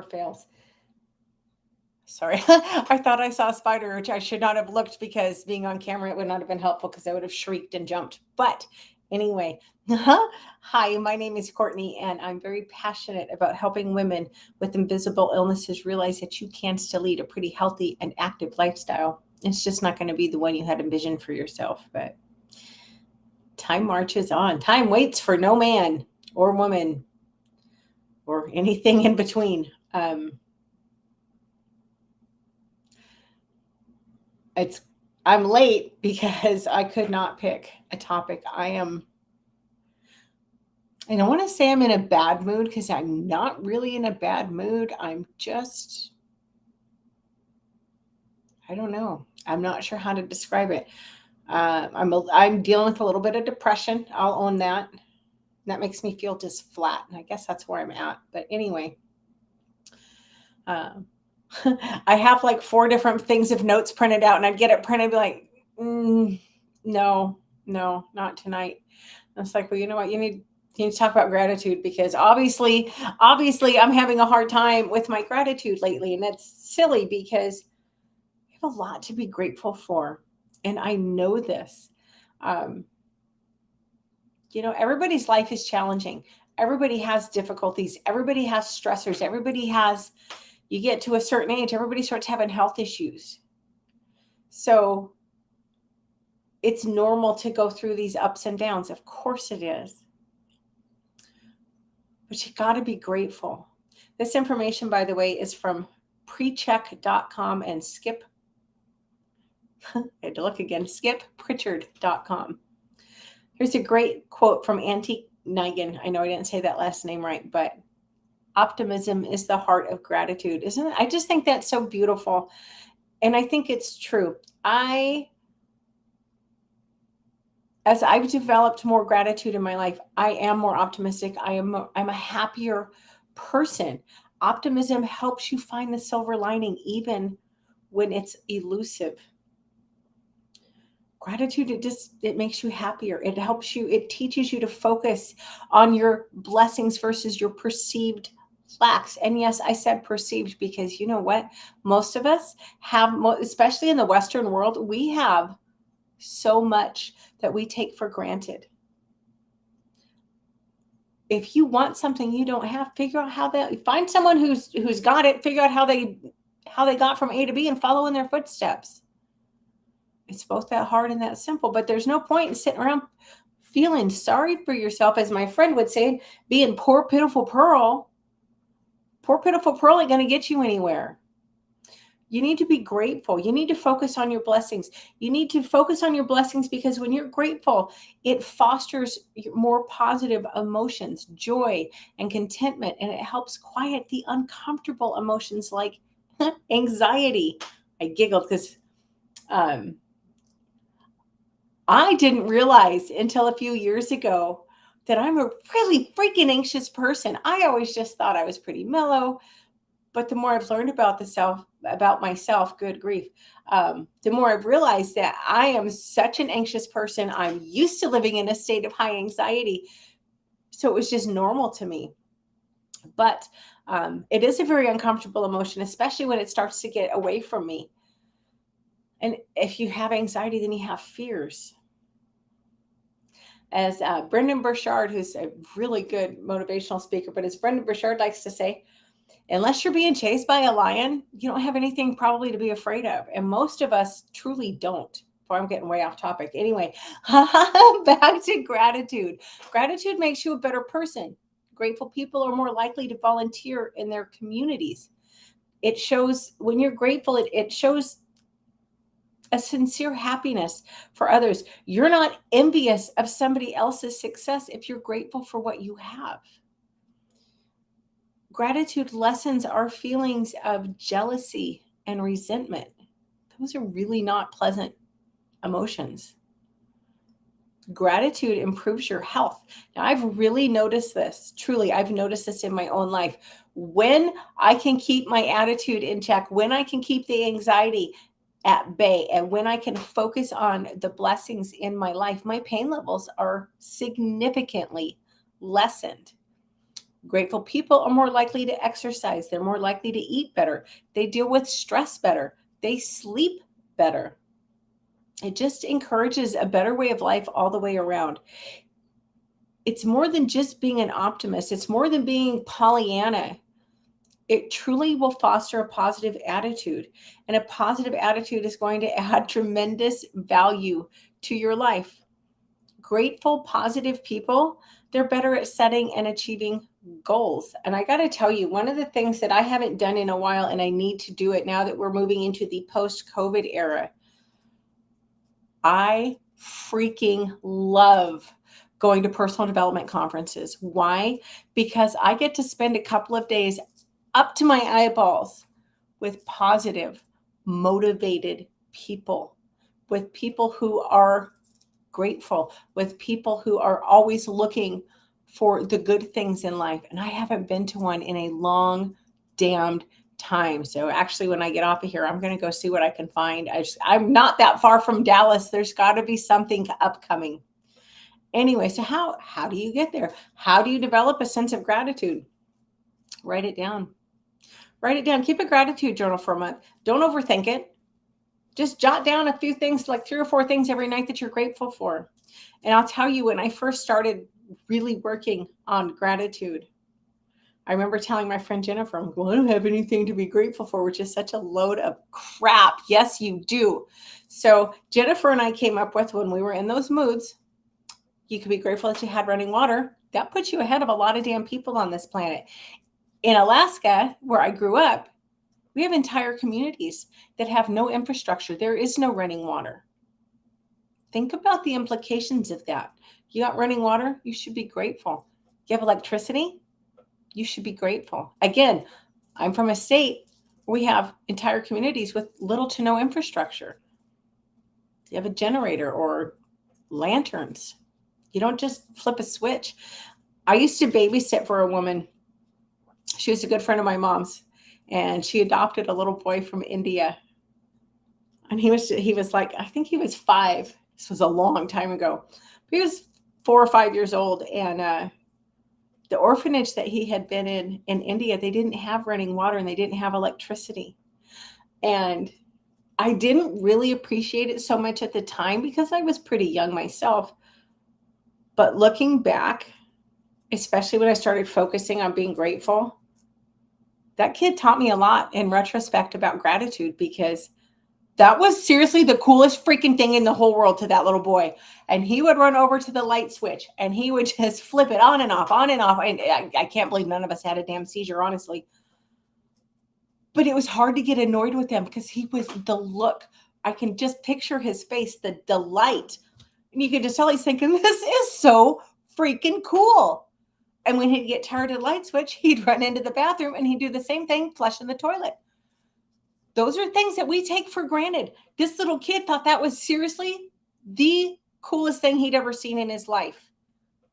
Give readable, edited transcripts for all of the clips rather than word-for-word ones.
fails. Sorry, I thought I saw a spider, which I should not have looked because being on camera, it would not have been helpful because I would have shrieked and jumped. But anyway, hi, my name is Courtney, and I'm very passionate about helping women with invisible illnesses realize that you can still lead a pretty healthy and active lifestyle. It's just not going to be the one you had envisioned for yourself, but time marches on. Time waits for no man or woman or anything in between. It's I'm late because I could not pick a topic. I don't want to say I'm in a bad mood because I'm not really in a bad mood. I don't know. I'm not sure how to describe it. I'm dealing with a little bit of depression. I'll own that. That makes me feel just flat. And I guess that's where I'm at. But anyway, uh, I have like four different things of notes printed out, and I'd get it printed and be like, no, no, not tonight. And it's like, well, you know what? You need to talk about gratitude because obviously, I'm having a hard time with my gratitude lately, and that's silly because I have a lot to be grateful for, and I know this. Um, everybody's life is challenging. Everybody has difficulties. Everybody has stressors. You get to a certain age, everybody starts having health issues. So it's normal to go through these ups and downs. Of course it is. But you got to be grateful. This information, by the way, is from precheck.com and I had to look again, skippritchard.com. Here's a great quote from Antique Nigan. I know I didn't say that last name right, but optimism is the heart of gratitude, isn't it? I just think that's so beautiful. And I think it's true. As I've developed more gratitude in my life, I am more optimistic. I'm a happier person. Optimism helps you find the silver lining even when it's elusive. Gratitude, it makes you happier. It teaches you to focus on your blessings versus your perceived lacks. And yes, I said perceived because you know what? Most of us have, especially in the Western world, we have so much that we take for granted. If you want something you don't have, figure out find someone who's got it, figure out how they got from A to B and follow in their footsteps. It's both that hard and that simple, but there's no point in sitting around feeling sorry for yourself, as my friend would say, being poor, pitiful Pearl. Poor, pitiful Pearl ain't going to get you anywhere. You need to be grateful. You need to focus on your blessings. You need to focus on your blessings because when you're grateful, it fosters more positive emotions, joy, and contentment, and it helps quiet the uncomfortable emotions like anxiety. I giggled because I didn't realize until a few years ago that I'm a really freaking anxious person. I always just thought I was pretty mellow, but the more I've learned about myself, good grief, the more I've realized that I am such an anxious person. I'm used to living in a state of high anxiety, so it was just normal to me. But it is a very uncomfortable emotion, especially when it starts to get away from me. And if you have anxiety, then you have fears. As Brendan Burchard, who's a really good motivational speaker, but as Brendan Burchard likes to say, unless you're being chased by a lion, you don't have anything probably to be afraid of. And most of us truly don't. Boy, I'm getting way off topic. Anyway, back to gratitude. Gratitude makes you a better person. Grateful people are more likely to volunteer in their communities. It shows when you're grateful, it shows a sincere happiness for others. You're not envious of somebody else's success if you're grateful for what you have. Gratitude lessens our feelings of jealousy and resentment. Those are really not pleasant emotions. Gratitude improves your health. Now, I've really noticed this. Truly, I've noticed this in my own life. When I can keep my attitude in check, when I can keep the anxiety at bay, and when I can focus on the blessings in my life, my pain levels are significantly lessened. Grateful people are more likely to exercise. They're more likely to eat better. They deal with stress better. They sleep better. It just encourages a better way of life all the way around. It's more than just being an optimist. It's more than being Pollyanna. It truly will foster a positive attitude. And a positive attitude is going to add tremendous value to your life. Grateful, positive people, they're better at setting and achieving goals. And I got to tell you, one of the things that I haven't done in a while, and I need to do it now that we're moving into the post-COVID era, I freaking love going to personal development conferences. Why? Because I get to spend a couple of days up to my eyeballs with positive, motivated people, with people who are grateful, with people who are always looking for the good things in life. And I haven't been to one in a long damned time. So actually, when I get off of here, I'm going to go see what I can find. I'm not that far from Dallas. There's got to be something upcoming. Anyway, so how do you get there? How do you develop a sense of gratitude? Write it down. Write it down. Keep a gratitude journal for a month. Don't overthink it. Just jot down a few things, like 3 or 4 things every night that you're grateful for. And I'll tell you, when I first started really working on gratitude, I remember telling my friend Jennifer, I'm going, I don't have anything to be grateful for, which is such a load of crap. Yes, you do. So Jennifer and I came up with, when we were in those moods, you could be grateful that you had running water. That puts you ahead of a lot of damn people on this planet. In Alaska, where I grew up, we have entire communities that have no infrastructure. There is no running water. Think about the implications of that. You got running water, you should be grateful. You have electricity, you should be grateful. Again, I'm from a state where we have entire communities with little to no infrastructure. You have a generator or lanterns. You don't just flip a switch. I used to babysit for a woman. She was a good friend of my mom's, and she adopted a little boy from India. And he was like, I think he was 5. This was a long time ago. He was 4 or 5 years old. And the orphanage that he had been in India, they didn't have running water and they didn't have electricity. And I didn't really appreciate it so much at the time because I was pretty young myself. But looking back, especially when I started focusing on being grateful, that kid taught me a lot in retrospect about gratitude, because that was seriously the coolest freaking thing in the whole world to that little boy. And he would run over to the light switch and he would just flip it on and off, on and off. And I can't believe none of us had a damn seizure, honestly. But it was hard to get annoyed with him because he was the look. I can just picture his face, the delight. And you can just tell he's thinking, this is so freaking cool. And when he'd get tired of the light switch, he'd run into the bathroom and he'd do the same thing, flush in the toilet. Those are things that we take for granted. This little kid thought that was seriously the coolest thing he'd ever seen in his life.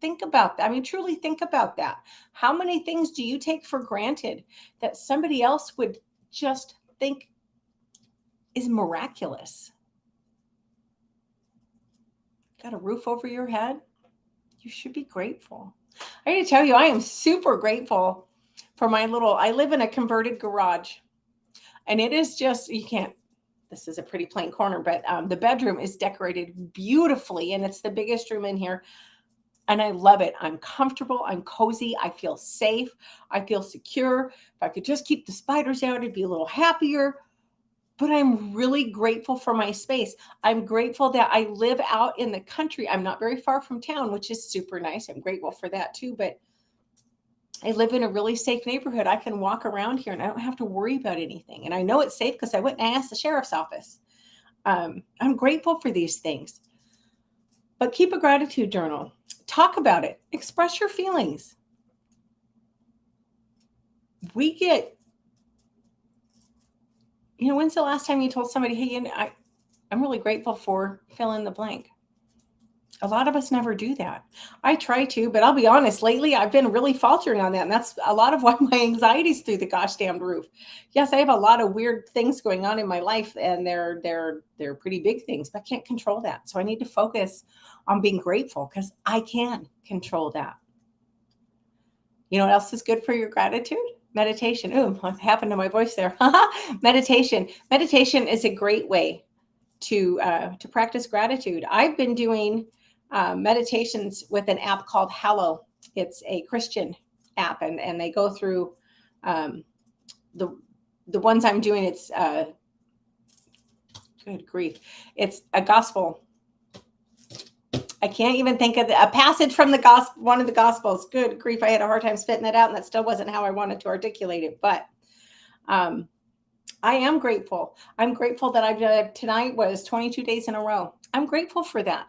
Think about that. I mean, truly think about that. How many things do you take for granted that somebody else would just think is miraculous? Got a roof over your head? You should be grateful. I got to tell you, I am super grateful for I live in a converted garage. And it is just, this is a pretty plain corner, but the bedroom is decorated beautifully. And it's the biggest room in here. And I love it. I'm comfortable. I'm cozy. I feel safe. I feel secure. If I could just keep the spiders out, I'd be a little happier. But I'm really grateful for my space. I'm grateful that I live out in the country. I'm not very far from town, which is super nice. I'm grateful for that too. But I live in a really safe neighborhood. I can walk around here and I don't have to worry about anything. And I know it's safe because I went and I asked the sheriff's office. I'm grateful for these things. But keep a gratitude journal. Talk about it. Express your feelings. When's the last time you told somebody, hey, I'm really grateful for fill in the blank? A lot of us never do that. I try to, but I'll be honest, lately I've been really faltering on that. And that's a lot of why my anxiety's through the gosh damned roof. Yes, I have a lot of weird things going on in my life, and they're pretty big things, but I can't control that. So I need to focus on being grateful because I can control that. You know what else is good for your gratitude? Meditation. Ooh, what happened to my voice there? Meditation. Meditation is a great way to practice gratitude. I've been doing meditations with an app called Hallow. It's a Christian app, and they go through um, the ones I'm doing. It's good grief. It's a gospel. I can't even think of a passage from the gospel, one of the gospels. Good grief. I had a hard time spitting that out, and that still wasn't how I wanted to articulate it. But I am grateful. I'm grateful that tonight was 22 days in a row. I'm grateful for that.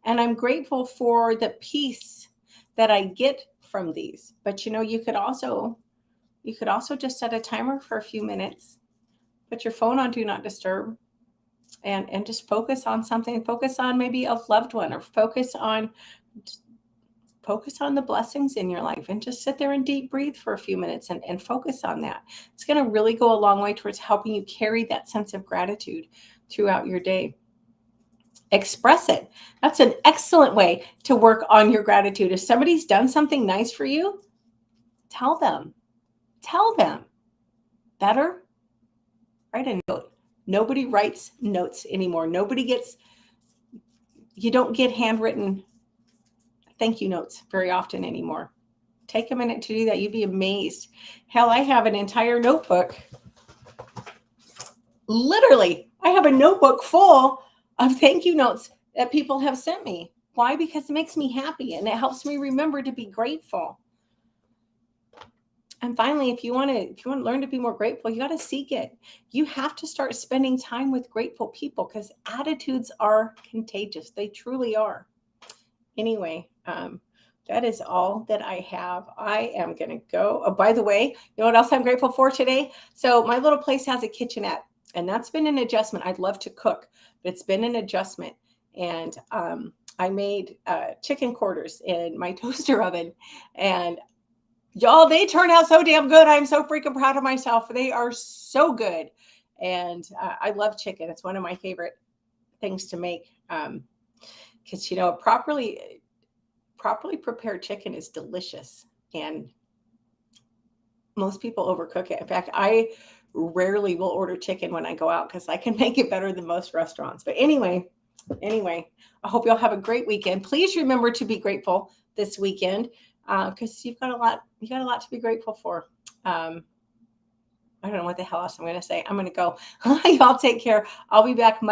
And I'm grateful for the peace that I get from these. But you could also just set a timer for a few minutes, put your phone on do not disturb, and just focus on something. Focus on maybe a loved one, or focus on the blessings in your life, and just sit there and deep breathe for a few minutes and focus on that. It's going to really go a long way towards helping you carry that sense of gratitude throughout your day. Express it. That's an excellent way to work on your gratitude. If somebody's done something nice for you, tell them. Better, write a note. Nobody writes notes anymore. You don't get handwritten thank you notes very often anymore. Take a minute to do that. You'd be amazed. Hell, I have an entire notebook. Literally, I have a notebook full of thank you notes that people have sent me. Why? Because it makes me happy, and it helps me remember to be grateful. And finally, if you want to learn to be more grateful, you got to seek it. You have to start spending time with grateful people, because attitudes are contagious. They truly are. Anyway, that is all that I have. I am going to go. Oh, by the way, you know what else I'm grateful for today? So my little place has a kitchenette, and that's been an adjustment. I'd love to cook, but it's been an adjustment. And I made chicken quarters in my toaster oven, and y'all, they turn out so damn good. I'm so freaking proud of myself. They are so good. And I love chicken. It's one of my favorite things to make. Because, properly prepared chicken is delicious. And most people overcook it. In fact, I rarely will order chicken when I go out, because I can make it better than most restaurants. But anyway, I hope y'all have a great weekend. Please remember to be grateful this weekend, because you've got a lot to be grateful for. I don't know what the hell else I'm going to say. I'm going to go. Y'all take care. I'll be back Monday.